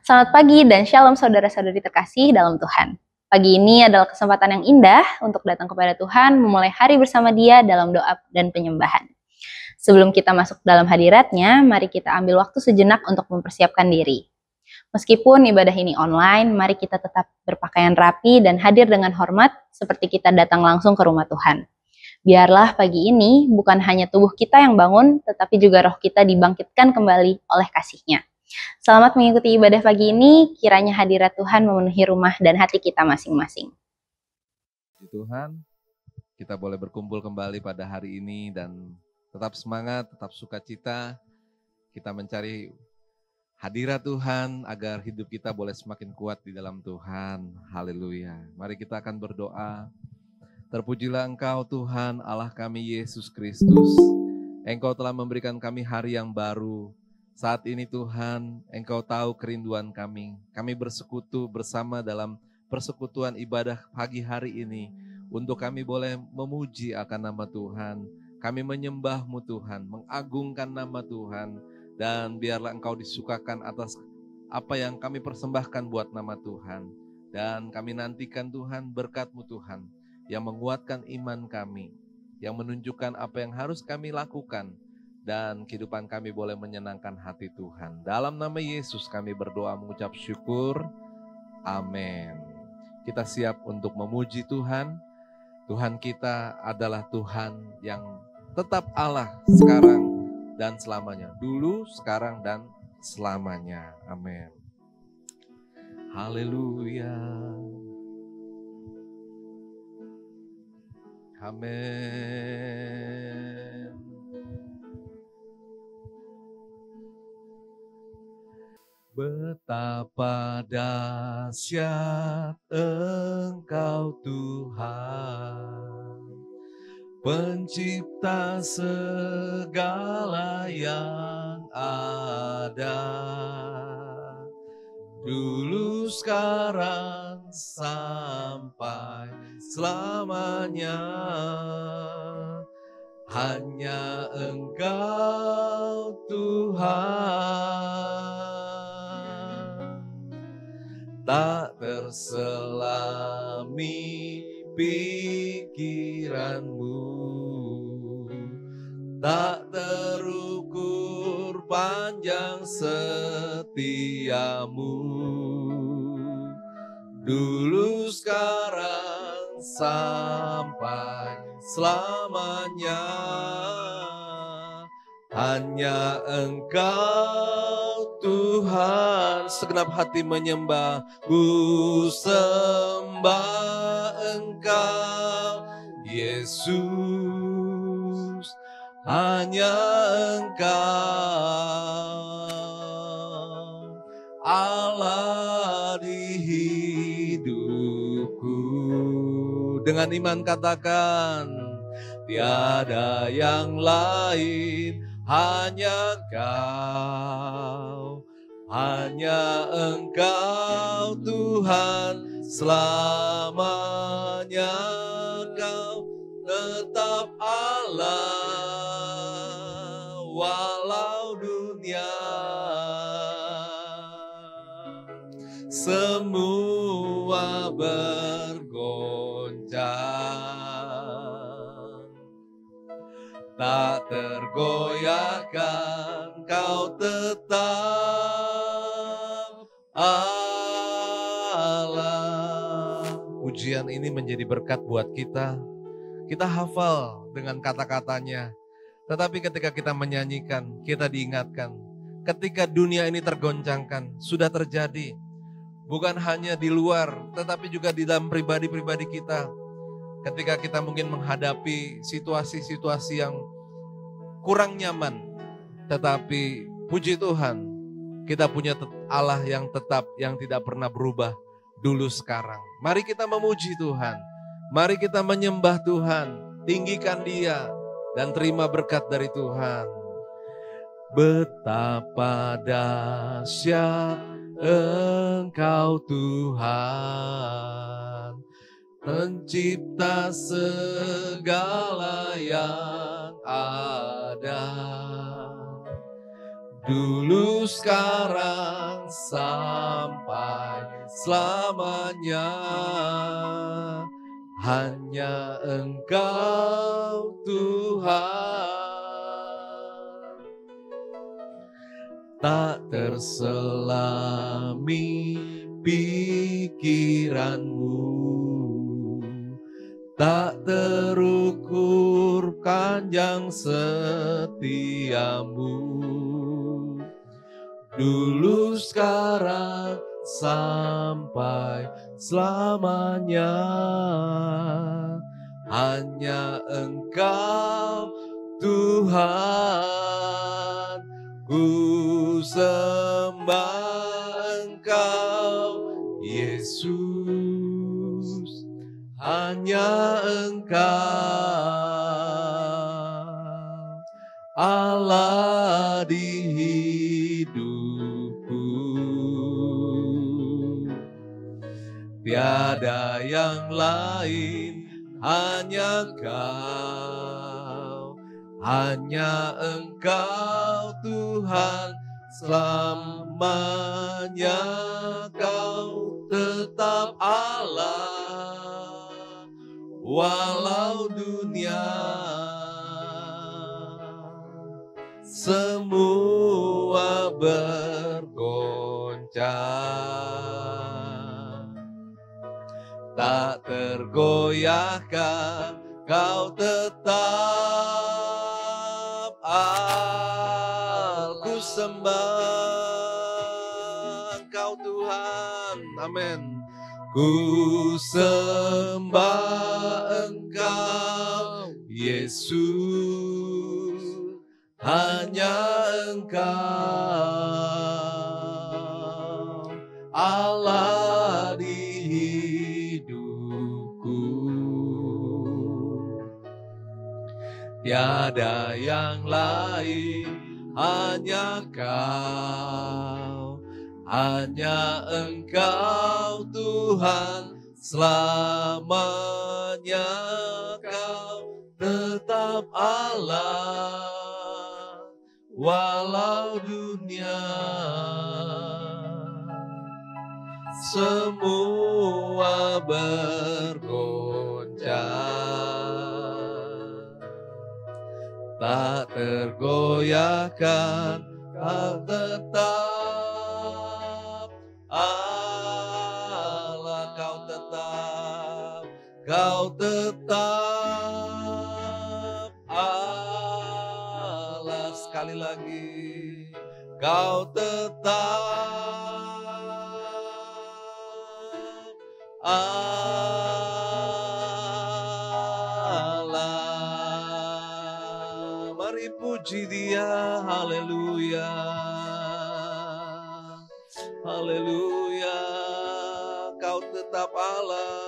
Selamat pagi dan shalom saudara-saudari terkasih dalam Tuhan. Pagi ini adalah kesempatan yang indah untuk datang kepada Tuhan, memulai hari bersama Dia dalam doa dan penyembahan. Sebelum kita masuk dalam hadiratnya, mari kita ambil waktu sejenak untuk mempersiapkan diri. Meskipun ibadah ini online, mari kita tetap berpakaian rapi dan hadir dengan hormat seperti kita datang langsung ke rumah Tuhan. Biarlah pagi ini bukan hanya tubuh kita yang bangun, tetapi juga roh kita dibangkitkan kembali oleh kasih-Nya. Selamat mengikuti ibadah pagi ini, kiranya hadirat Tuhan memenuhi rumah dan hati kita masing-masing. Tuhan, kita boleh berkumpul kembali pada hari ini dan tetap semangat, tetap sukacita. Kita mencari hadirat Tuhan agar hidup kita boleh semakin kuat di dalam Tuhan. Haleluya. Mari kita akan berdoa. Terpujilah Engkau Tuhan, Allah kami Yesus Kristus. Engkau telah memberikan kami hari yang baru. Saat ini Tuhan, Engkau tahu kerinduan kami. Kami bersekutu bersama dalam persekutuan ibadah pagi hari ini. Untuk kami boleh memuji akan nama Tuhan. Kami menyembah-Mu Tuhan, mengagungkan nama Tuhan. Dan biarlah Engkau disukakan atas apa yang kami persembahkan buat nama Tuhan. Dan kami nantikan Tuhan berkat-Mu Tuhan, yang menguatkan iman kami, yang menunjukkan apa yang harus kami lakukan. Dan kehidupan kami boleh menyenangkan hati Tuhan. Dalam nama Yesus kami berdoa mengucap syukur. Amin. Kita siap untuk memuji Tuhan. Tuhan kita adalah Tuhan yang tetap Allah sekarang dan selamanya. Dulu, sekarang, dan selamanya. Amin. Haleluya. Amin. Betapa dahsyat Engkau Tuhan, Pencipta segala yang ada, dulu, sekarang, sampai selamanya. Hanya Engkau Tuhan, tak terselami pikiran-Mu, tak terukur panjang setia-Mu. Dulu, sekarang, sampai selamanya. Hanya Engkau Tuhan, segenap hati menyembah. Ku sembah Engkau Yesus, hanya Engkau Allah di hidupku. Dengan iman katakan, tiada yang lain, hanya Kau, hanya Engkau Tuhan, selamanya Kau tetap Allah, walau dunia semua bergoncang, tak tergoyahkan Kau tetap Allah. Pujian ini menjadi berkat buat kita. Kita hafal dengan kata-katanya. Tetapi ketika kita menyanyikan, kita diingatkan. Ketika dunia ini tergoncangkan, sudah terjadi. Bukan hanya di luar, tetapi juga di dalam pribadi-pribadi kita. Ketika kita mungkin menghadapi situasi-situasi yang kurang nyaman, tetapi puji Tuhan, kita punya Allah yang tetap, yang tidak pernah berubah dulu sekarang. Mari kita memuji Tuhan, mari kita menyembah Tuhan, tinggikan Dia, dan terima berkat dari Tuhan. Betapa dahsyat Engkau Tuhan, Pencipta segala yang ada, dulu, sekarang, sampai selamanya. Hanya Engkau Tuhan, tak terselami pikiranmu, tak terukur panjang setiamu. Dulu, sekarang, sampai selamanya. Hanya Engkau Tuhan, ku sembah Engkau Yesus. Hanya Engkau Allah di hidupku, tiada yang lain, hanya Kau, hanya Engkau Tuhan, selamanya Kau tetap Allah, walau dunia semua bergoncang, tak tergoyahkan, Kau tetap Allah. Ku sembah Engkau Tuhan, amin. Ku sembah Engkau Yesus, hanya Engkau Allah di hidupku, tiada yang lain, hanya Kau, hanya Engkau Tuhan, selamanya Kau tetap Allah, walau dunia semua bergoncang, tak tergoyahkan, Kau tetap Allah, Kau tetap, Kau tetap Allah. Sekali lagi, Kau tetap Allah. Mari puji Dia, haleluya, haleluya. Kau tetap Allah,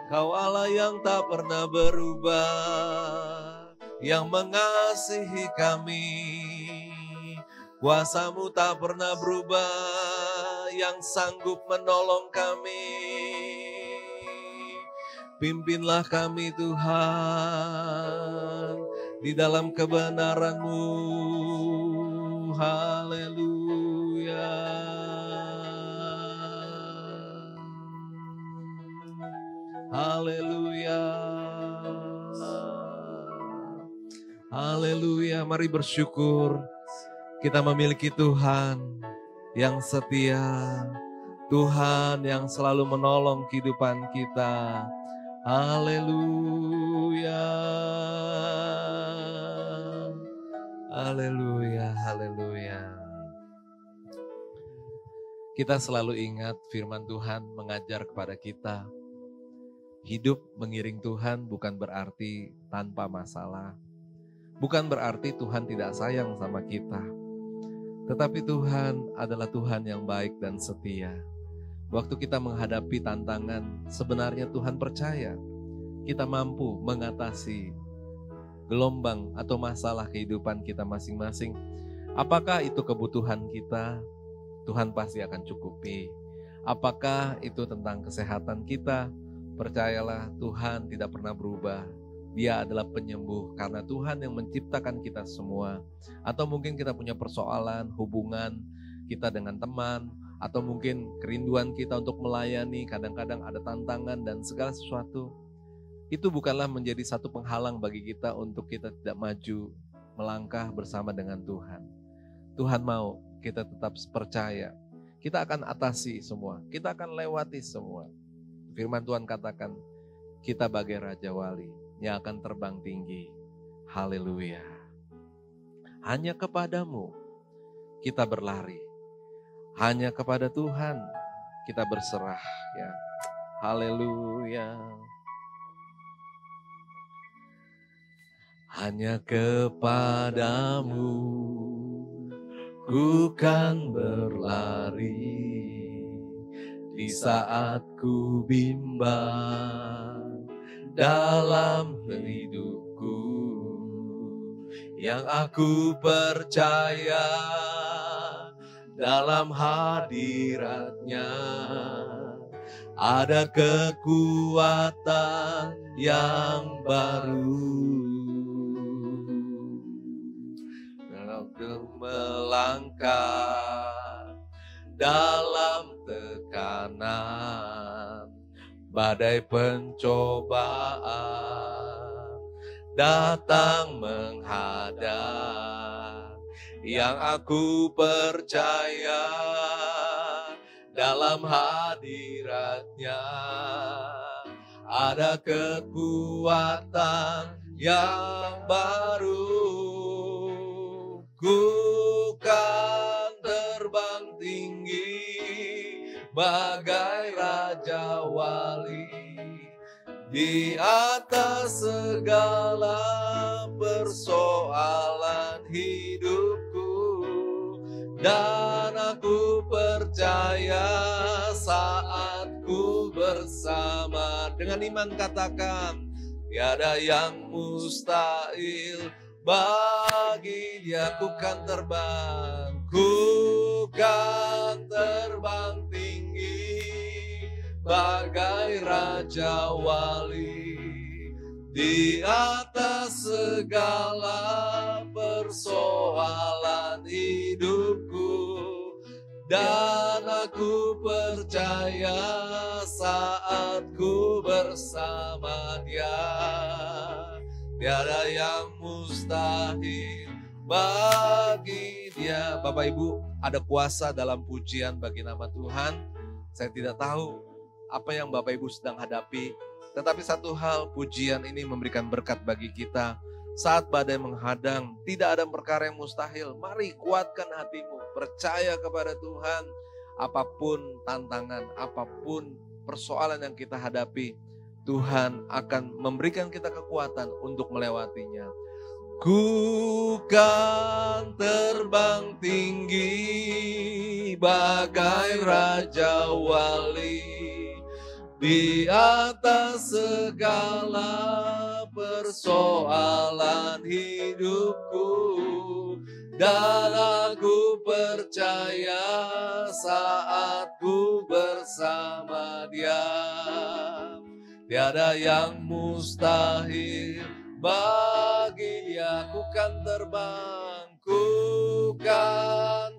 Kau Allah yang tak pernah berubah, yang mengasihi kami. Kuasa-Mu tak pernah berubah, yang sanggup menolong kami. Pimpinlah kami Tuhan di dalam kebenaran-Mu. Haleluya. Haleluya. Haleluya. Mari bersyukur kita memiliki Tuhan yang setia, Tuhan yang selalu menolong kehidupan kita. Haleluya. Haleluya, haleluya. Kita selalu ingat firman Tuhan mengajar kepada kita, hidup mengiring Tuhan bukan berarti tanpa masalah. Bukan berarti Tuhan tidak sayang sama kita. Tetapi Tuhan adalah Tuhan yang baik dan setia. Waktu kita menghadapi tantangan, sebenarnya Tuhan percaya kita mampu mengatasi gelombang atau masalah kehidupan kita masing-masing. Apakah itu kebutuhan kita? Tuhan pasti akan cukupi. Apakah itu tentang kesehatan kita? Percayalah Tuhan tidak pernah berubah. Dia adalah penyembuh karena Tuhan yang menciptakan kita semua. Atau mungkin kita punya persoalan, hubungan kita dengan teman, atau mungkin kerinduan kita untuk melayani, kadang-kadang ada tantangan dan segala sesuatu. Itu bukanlah menjadi satu penghalang bagi kita untuk kita tidak maju, melangkah bersama dengan Tuhan. Tuhan mau kita tetap percaya. Kita akan atasi semua, kita akan lewati semua. Firman Tuhan katakan, kita bagai Raja Wali yang akan terbang tinggi. Haleluya. Hanya kepadamu kita berlari. Hanya kepada Tuhan kita berserah, ya. Haleluya. Hanya kepadamu ku kan berlari di saat ku bimbang dalam hidupku. Yang aku percaya dalam hadiratnya ada kekuatan yang baru. Melangkah dalam tekanan, badai pencobaan datang menghadang. Yang aku percaya dalam hadiratnya ada kekuatan yang baru. Ku kan terbang tinggi bagai Raja Wali di atas segala persoalan hidupku. Dan aku percaya saat ku bersama, dengan iman katakan, tiada yang mustahil bagi Dia. Ku kan terbang, ku kan terbang tinggi bagai Raja Wali di atas segala persoalan hidupku. Dan aku percaya saat ku bersama Dia, tiada yang mustahil bagi Dia. Bapak Ibu, ada kuasa dalam pujian bagi nama Tuhan. Saya tidak tahu apa yang Bapak Ibu sedang hadapi, tetapi satu hal, pujian ini memberikan berkat bagi kita. Saat badai menghadang, tidak ada perkara yang mustahil. Mari kuatkan hatimu, percaya kepada Tuhan. Apapun tantangan, apapun persoalan yang kita hadapi, Tuhan akan memberikan kita kekuatan untuk melewatinya. Ku kan terbang tinggi bagai Raja Wali di atas segala persoalan hidupku. Dan aku percaya saat ku bersama Dia, tiada yang mustahil bagi Dia. Ku kan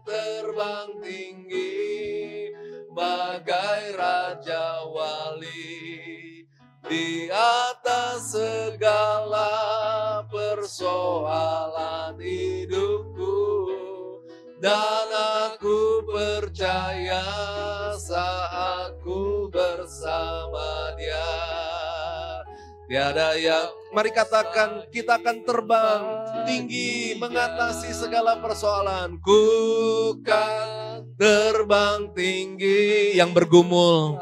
terbang tinggi bagai Raja Wali di atas segala persoalan hidupku. Dan aku percaya saat ku bersama Dia, tiada yang, mari katakan, kita akan terbang tinggi mengatasi segala persoalan. Ku kan terbang tinggi, yang bergumul,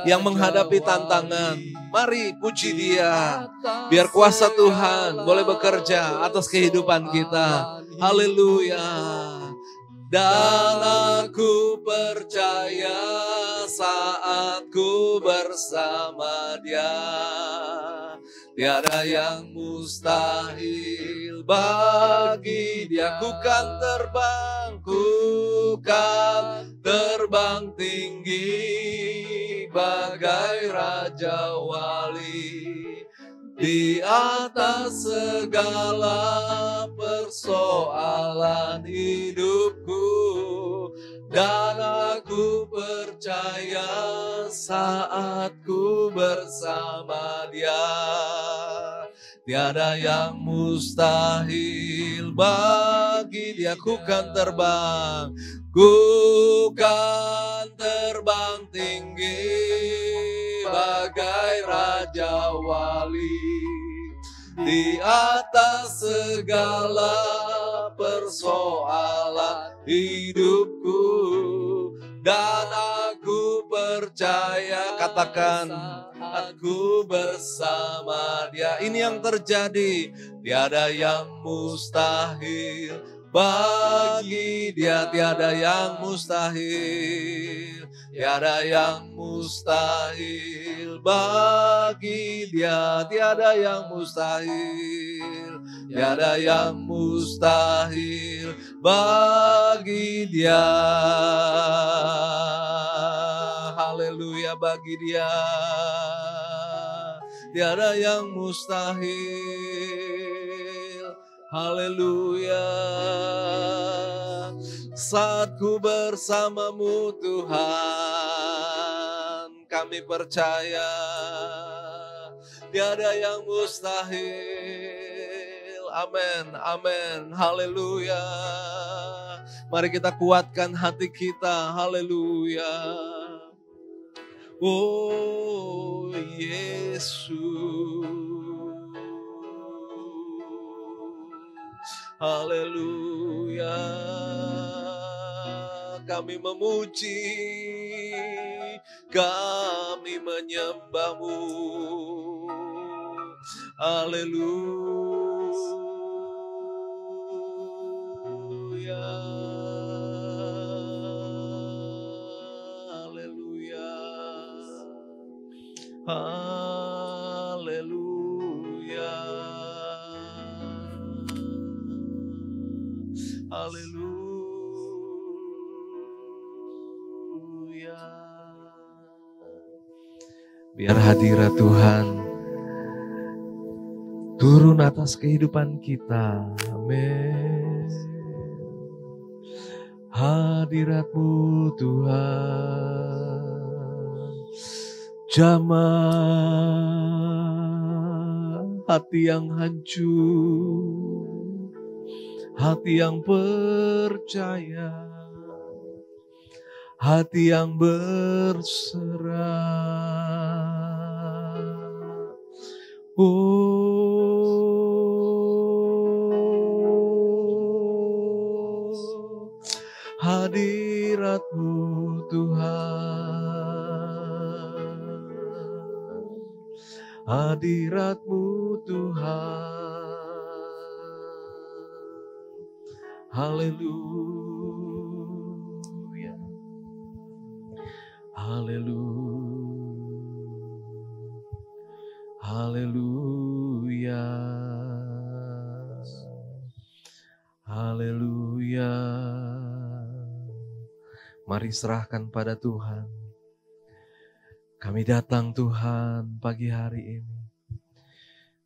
yang menghadapi tantangan. Mari puji Dia, biar kuasa Tuhan boleh bekerja atas kehidupan kita. Haleluya. Dan aku percaya saat ku bersama Dia, tiada yang mustahil bagi Dia. Ku kan terbang tinggi bagai Raja Wali di atas segala persoalan hidupku, dan aku percaya saat ku bersama Dia, tiada yang mustahil bagi Dia. Ku kan terbang, ku kan terbang tinggi bagai Raja Wali, di atas segala persoalan hidupku, dan aku percaya, katakan, aku bersama Dia. Ini yang terjadi, tiada yang mustahil bagi Dia, tiada yang mustahil, tiada yang mustahil bagi Dia, tiada yang mustahil, tiada yang mustahil bagi Dia. Haleluya, bagi Dia tiada yang mustahil. Haleluya. Saat ku bersamamu Tuhan, kami percaya tiada yang mustahil. Amin, amin, haleluya. Mari kita kuatkan hati kita, haleluya. Oh Yesus, haleluya. Kami memuji, kami menyembah-Mu, haleluya. Haleluya, haleluya. Biar hadirat Tuhan turun atas kehidupan kita. Amin. Hadirat-Mu Tuhan jamah hati yang hancur, hati yang percaya, hati yang berserah. Oh, hadirat-Mu Tuhan, hadirat-Mu Tuhan, haleluya, haleluya, haleluya, haleluya. Mari serahkan pada Tuhan. Kami datang Tuhan pagi hari ini.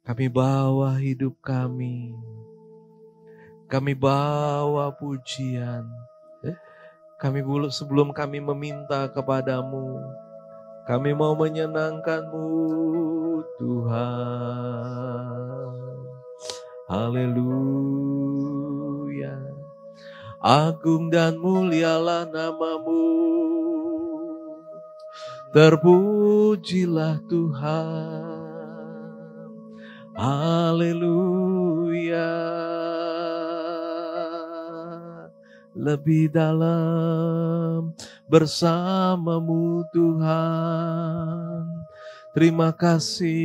Kami bawa hidup kami. Kami bawa pujian. Kami sebelum kami meminta kepadamu, kami mau menyenangkan-Mu Tuhan. Haleluya. Agung dan mulialah nama-Mu. Terpujilah Tuhan, haleluya. Lebih dalam bersama-Mu Tuhan. Terima kasih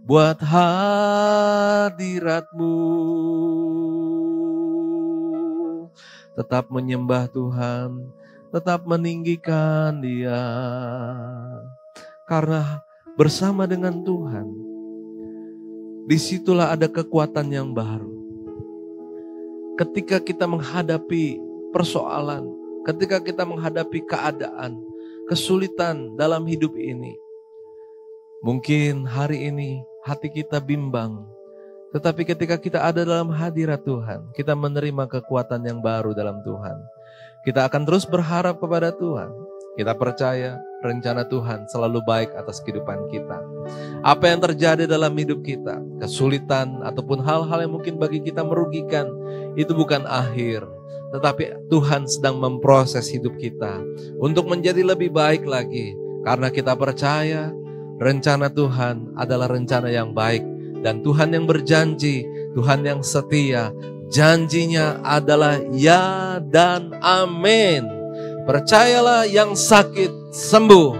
buat hadirat-Mu. Tetap menyembah Tuhan, tetap meninggikan Dia. Karena bersama dengan Tuhan, disitulah ada kekuatan yang baru. Ketika kita menghadapi persoalan, ketika kita menghadapi keadaan, kesulitan dalam hidup ini, Mungkin hari ini hati kita bimbang, tetapi ketika kita ada dalam hadirat Tuhan, kita menerima kekuatan yang baru dalam Tuhan. Kita akan terus berharap kepada Tuhan. Kita percaya rencana Tuhan selalu baik atas kehidupan kita. Apa yang terjadi dalam hidup kita, kesulitan ataupun hal-hal yang mungkin bagi kita merugikan, itu bukan akhir. Tetapi Tuhan sedang memproses hidup kita untuk menjadi lebih baik lagi. Karena kita percaya rencana Tuhan adalah rencana yang baik. Dan Tuhan yang berjanji, Tuhan yang setia, janjinya adalah ya dan amin. Percayalah, yang sakit sembuh,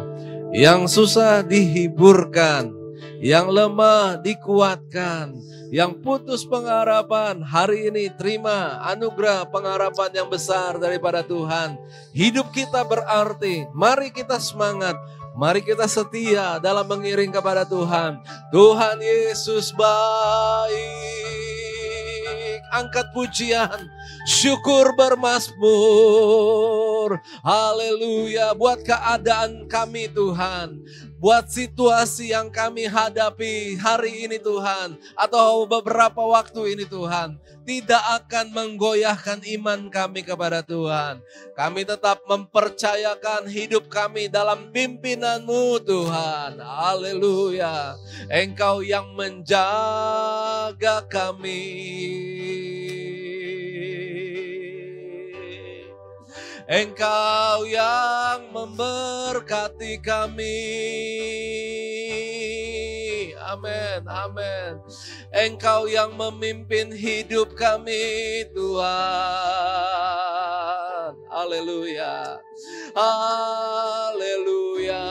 yang susah dihiburkan, yang lemah dikuatkan, yang putus pengharapan hari ini terima anugerah pengharapan yang besar daripada Tuhan. Hidup kita berarti, mari kita semangat. Mari kita setia dalam mengiring kepada Tuhan. Tuhan Yesus baik. Angkat pujian, syukur bermazmur. Haleluya. Buat keadaan kami Tuhan, buat situasi yang kami hadapi hari ini Tuhan, atau beberapa waktu ini Tuhan, tidak akan menggoyahkan iman kami kepada Tuhan. Kami tetap mempercayakan hidup kami dalam pimpinanmu Tuhan. Haleluya. Engkau yang menjaga kami. Engkau yang memberkati kami. Amin, amin. Engkau yang memimpin hidup kami Tuhan. Haleluya. Haleluya.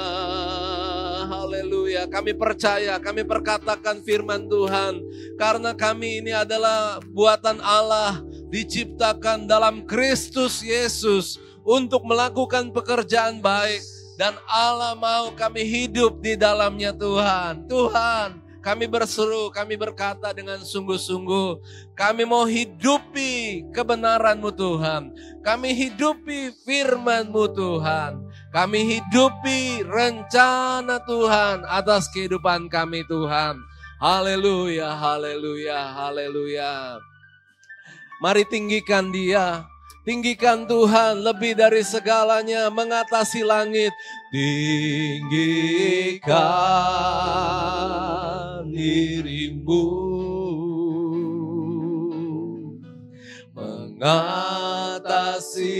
Haleluya. Kami percaya, kami perkatakan firman Tuhan. Karena kami ini adalah buatan Allah, diciptakan dalam Kristus Yesus untuk melakukan pekerjaan baik. Dan Allah mau kami hidup di dalamnya Tuhan. Tuhan, kami berseru, kami berkata dengan sungguh-sungguh, kami mau hidupi kebenaran-Mu Tuhan. Kami hidupi firman-Mu Tuhan. Kami hidupi rencana Tuhan atas kehidupan kami Tuhan. Haleluya, haleluya, haleluya. Mari tinggikan Dia. Tinggikan Tuhan lebih dari segalanya, mengatasi langit. Tinggikan dirimu, mengatasi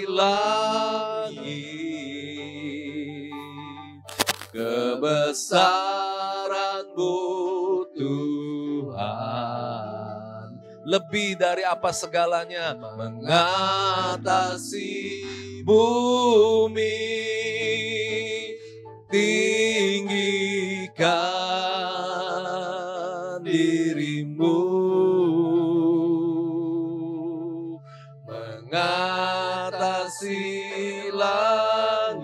langit. Kebesaran-Mu Tuhan, lebih dari apa segalanya, mengatasi bumi. Tinggikan dirimu, mengatasi langit.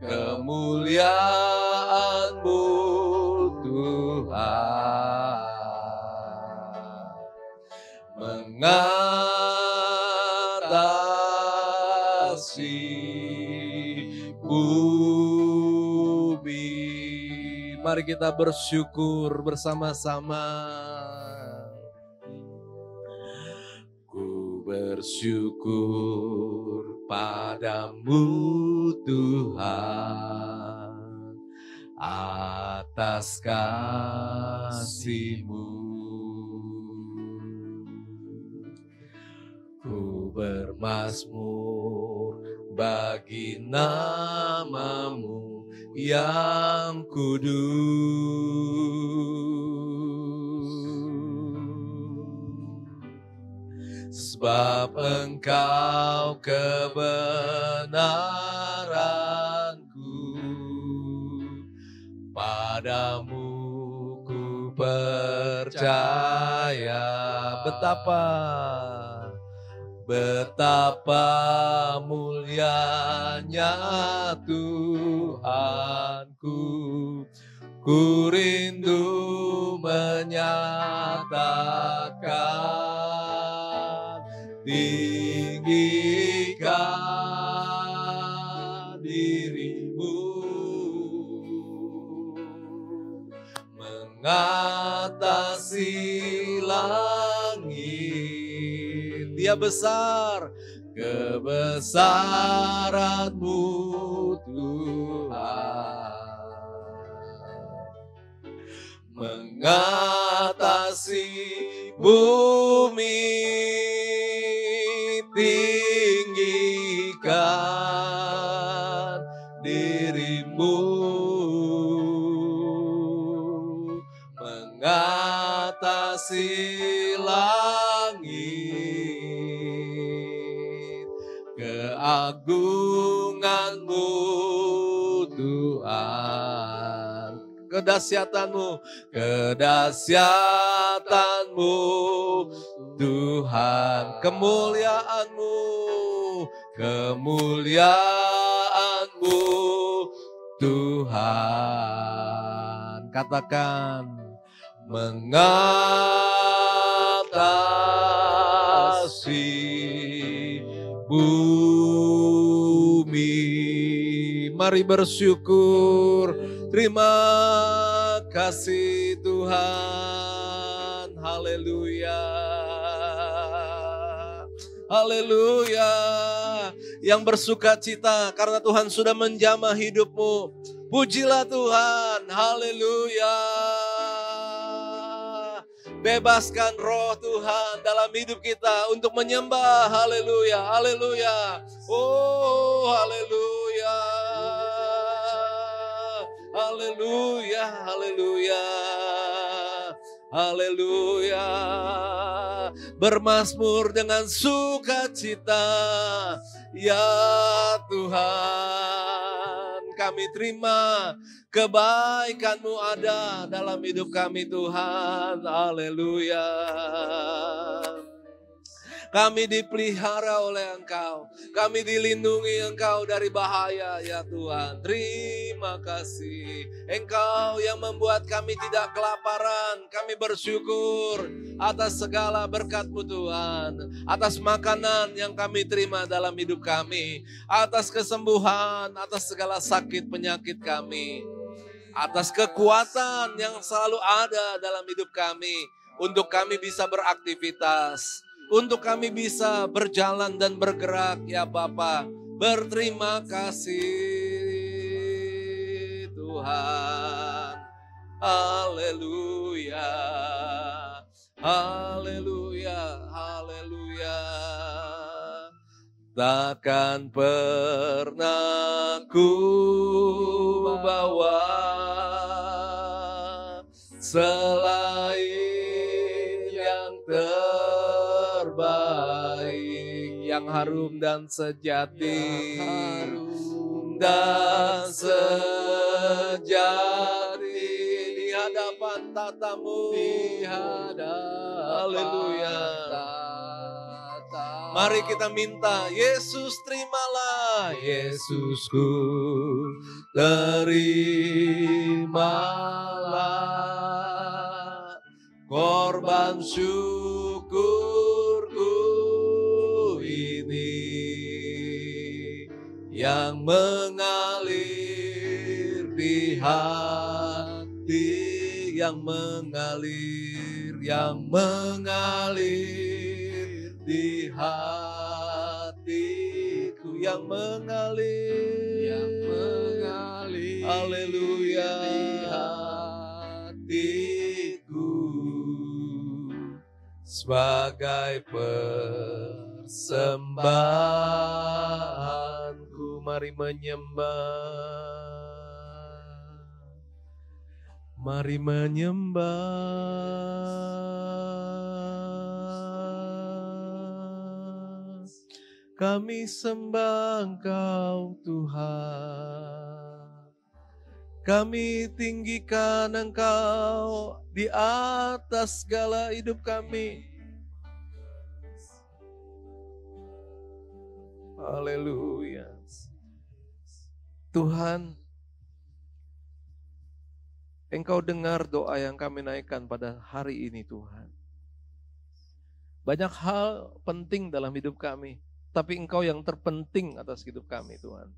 Kemuliaan-Mu Tuhan, mengatasi bumi. Mari kita bersyukur bersama-sama. Ku bersyukur padamu Tuhan atas kasih-Mu. Ku bermazmur bagi nama-Mu yang kudus. Sebab Engkau kebenaranku, padamu ku percaya. Betapa mulianya Tuhanku, ku rindu menyatakan. Tinggikan dirimu, mengatasi langit. Dia besar, kebesaran-Mu Tuhan, mengatasi bumi, tinggikan diri-Mu, mengatasi langit, keagungan-Mu Tuhan, kedahsyatan-Mu, kedahsyatan-Mu Tuhan, kemuliaan-Mu, kemuliaan-Mu Tuhan. Katakan, mengatasi bumi. Mari bersyukur. Terima kasih Tuhan. Haleluya. Haleluya. Yang bersuka cita karena Tuhan sudah menjamah hidupmu. Pujilah Tuhan. Haleluya. Bebaskan roh Tuhan dalam hidup kita untuk menyembah. Haleluya. Haleluya. Oh, haleluya. Haleluya. Haleluya. Haleluya. Bermazmur dengan sukacita. Ya Tuhan, kami terima kebaikan-Mu ada dalam hidup kami Tuhan. Haleluya. Kami dipelihara oleh Engkau. Kami dilindungi Engkau dari bahaya ya Tuhan. Terima kasih. Engkau yang membuat kami tidak kelaparan. Kami bersyukur atas segala berkat-Mu Tuhan. Atas makanan yang kami terima dalam hidup kami. Atas kesembuhan, atas segala sakit penyakit kami. Atas kekuatan yang selalu ada dalam hidup kami. Untuk kami bisa beraktivitas. Untuk kami bisa berjalan dan bergerak ya Bapa. Berterima kasih Tuhan. Haleluya. Haleluya. Haleluya. Takkan pernah ku bawa selain yang terbaik, yang harum dan sejati, di hadapan tatamu, haleluya. Mari kita minta, Yesus terimalah, Yesusku terimalah korban syukurku ini yang mengalir di hati, yang mengalir di hatiku, yang mengalir, haleluya, di hatiku sebagai persembahanku. Mari menyembah, mari menyembah. Kami sembah Engkau Tuhan. Kami tinggikan Engkau di atas segala hidup kami. Haleluya. Tuhan, Engkau dengar doa yang kami naikkan pada hari ini Tuhan. Banyak hal penting dalam hidup kami, tapi Engkau yang terpenting atas hidup kami Tuhan.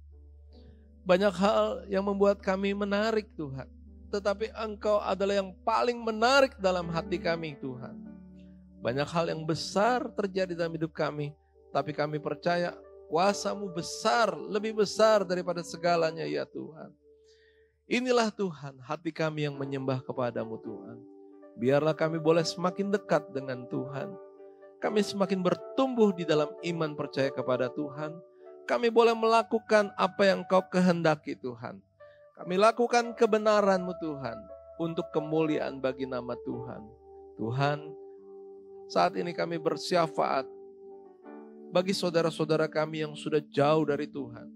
Banyak hal yang membuat kami menarik Tuhan, tetapi Engkau adalah yang paling menarik dalam hati kami Tuhan. Banyak hal yang besar terjadi dalam hidup kami, tapi kami percaya kuasa-Mu besar, lebih besar daripada segalanya ya Tuhan. Inilah Tuhan, hati kami yang menyembah kepada-Mu Tuhan. Biarlah kami boleh semakin dekat dengan Tuhan. Kami semakin bertumbuh di dalam iman percaya kepada Tuhan. Kami boleh melakukan apa yang Kau kehendaki Tuhan. Kami lakukan kebenaran-Mu Tuhan, untuk kemuliaan bagi nama Tuhan. Tuhan, saat ini kami bersyafaat bagi saudara-saudara kami yang sudah jauh dari Tuhan.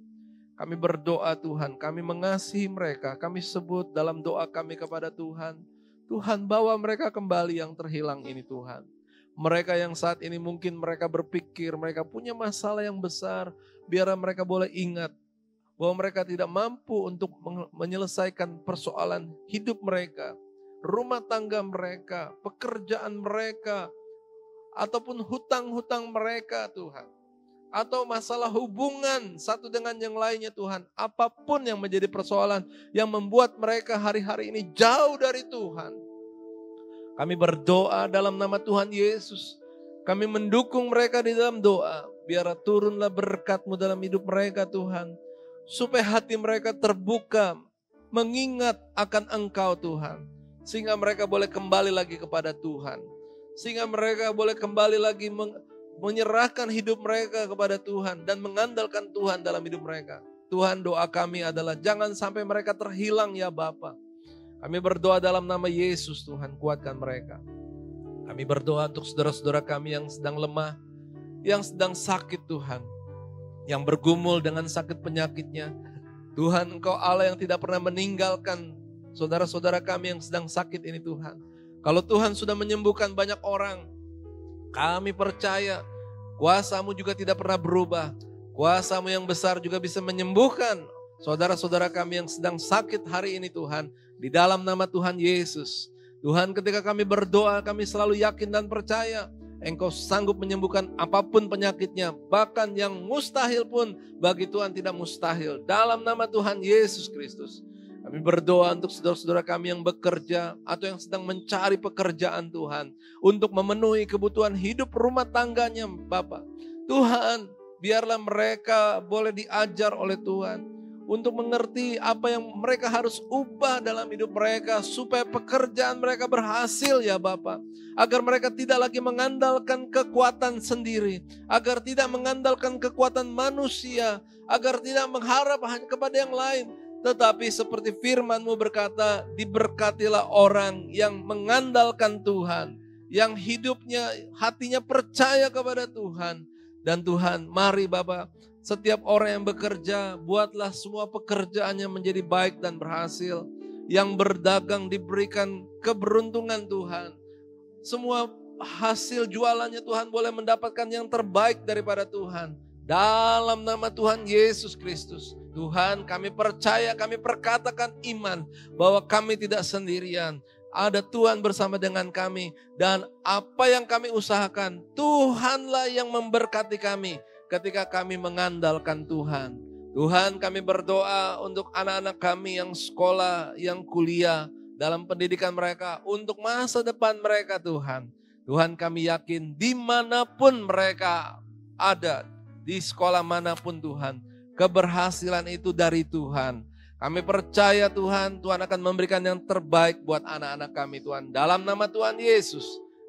Kami berdoa Tuhan, kami mengasihi mereka. Kami sebut dalam doa kami kepada Tuhan. Tuhan, bawa mereka kembali yang terhilang ini Tuhan. Mereka yang saat ini mungkin mereka berpikir mereka punya masalah yang besar. Biar mereka boleh ingat bahwa mereka tidak mampu untuk menyelesaikan persoalan hidup mereka, rumah tangga mereka, pekerjaan mereka, ataupun hutang-hutang mereka Tuhan. Atau masalah hubungan satu dengan yang lainnya Tuhan. Apapun yang menjadi persoalan yang membuat mereka hari-hari ini jauh dari Tuhan. Kami berdoa dalam nama Tuhan Yesus. Kami mendukung mereka di dalam doa. Biar turunlah berkat-Mu dalam hidup mereka Tuhan. Supaya hati mereka terbuka mengingat akan Engkau Tuhan. Sehingga mereka boleh kembali lagi kepada Tuhan. Sehingga mereka boleh kembali lagi menyerahkan hidup mereka kepada Tuhan dan mengandalkan Tuhan dalam hidup mereka. Tuhan, doa kami adalah jangan sampai mereka terhilang ya Bapa. Kami berdoa dalam nama Yesus Tuhan, kuatkan mereka. Kami berdoa untuk saudara-saudara kami yang sedang lemah, yang sedang sakit Tuhan, yang bergumul dengan sakit penyakitnya. Tuhan, Engkau Allah yang tidak pernah meninggalkan saudara-saudara kami yang sedang sakit ini Tuhan. Kalau Tuhan sudah menyembuhkan banyak orang, kami percaya kuasa-Mu juga tidak pernah berubah. Kuasa-Mu yang besar juga bisa menyembuhkan saudara-saudara kami yang sedang sakit hari ini Tuhan. Di dalam nama Tuhan Yesus. Tuhan, ketika kami berdoa, kami selalu yakin dan percaya Engkau sanggup menyembuhkan apapun penyakitnya. Bahkan yang mustahil pun bagi Tuhan tidak mustahil. Dalam nama Tuhan Yesus Kristus. Kami berdoa untuk saudara-saudara kami yang bekerja atau yang sedang mencari pekerjaan Tuhan. Untuk memenuhi kebutuhan hidup rumah tangganya Bapak. Tuhan, biarlah mereka boleh diajar oleh Tuhan. Untuk mengerti apa yang mereka harus ubah dalam hidup mereka. Supaya pekerjaan mereka berhasil ya Bapak. Agar mereka tidak lagi mengandalkan kekuatan sendiri. Agar tidak mengandalkan kekuatan manusia. Agar tidak mengharap hanya kepada yang lain. Tetapi seperti firman-Mu berkata, diberkatilah orang yang mengandalkan Tuhan. Yang hidupnya, hatinya percaya kepada Tuhan. Dan Tuhan, mari Bapak, setiap orang yang bekerja, buatlah semua pekerjaannya menjadi baik dan berhasil. Yang berdagang diberikan keberuntungan Tuhan. Semua hasil jualannya Tuhan boleh mendapatkan yang terbaik daripada Tuhan. Dalam nama Tuhan Yesus Kristus. Tuhan, kami percaya, kami perkatakan iman bahwa kami tidak sendirian. Ada Tuhan bersama dengan kami. Dan apa yang kami usahakan, Tuhanlah yang memberkati kami ketika kami mengandalkan Tuhan. Tuhan, kami berdoa untuk anak-anak kami yang sekolah, yang kuliah, dalam pendidikan mereka, untuk masa depan mereka Tuhan. Tuhan, kami yakin dimanapun mereka ada, di sekolah manapun Tuhan, keberhasilan itu dari Tuhan. Kami percaya Tuhan, Tuhan akan memberikan yang terbaik buat anak-anak kami Tuhan. Dalam nama Tuhan Yesus,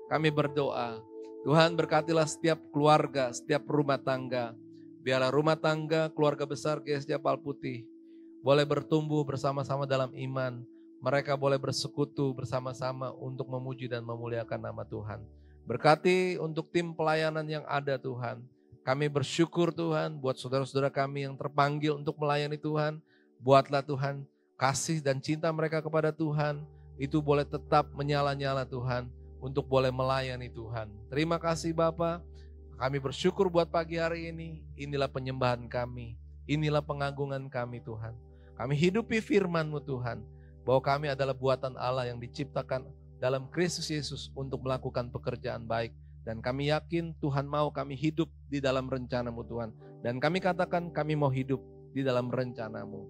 kami berdoa. Tuhan, berkatilah setiap keluarga, setiap rumah tangga. Biarlah rumah tangga, keluarga besar GSJ Pal Putih boleh bertumbuh bersama-sama dalam iman. Mereka boleh bersekutu bersama-sama untuk memuji dan memuliakan nama Tuhan. Berkati untuk tim pelayanan yang ada Tuhan. Kami bersyukur Tuhan buat saudara-saudara kami yang terpanggil untuk melayani Tuhan. Buatlah Tuhan kasih dan cinta mereka kepada Tuhan. Itu boleh tetap menyala-nyala Tuhan. Untuk boleh melayani Tuhan. Terima kasih Bapa. Kami bersyukur buat pagi hari ini. Inilah penyembahan kami. Inilah pengagungan kami Tuhan. Kami hidupi firman-Mu Tuhan. Bahwa kami adalah buatan Allah yang diciptakan dalam Kristus Yesus untuk melakukan pekerjaan baik. Dan kami yakin Tuhan mau kami hidup di dalam rencana-Mu Tuhan. Dan kami katakan kami mau hidup di dalam rencana-Mu.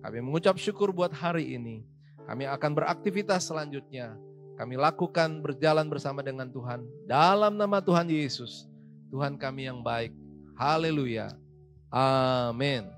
Kami mengucap syukur buat hari ini. Kami akan beraktivitas selanjutnya. Kami lakukan berjalan bersama dengan Tuhan. Dalam nama Tuhan Yesus. Tuhan kami yang baik. Haleluya. Amin.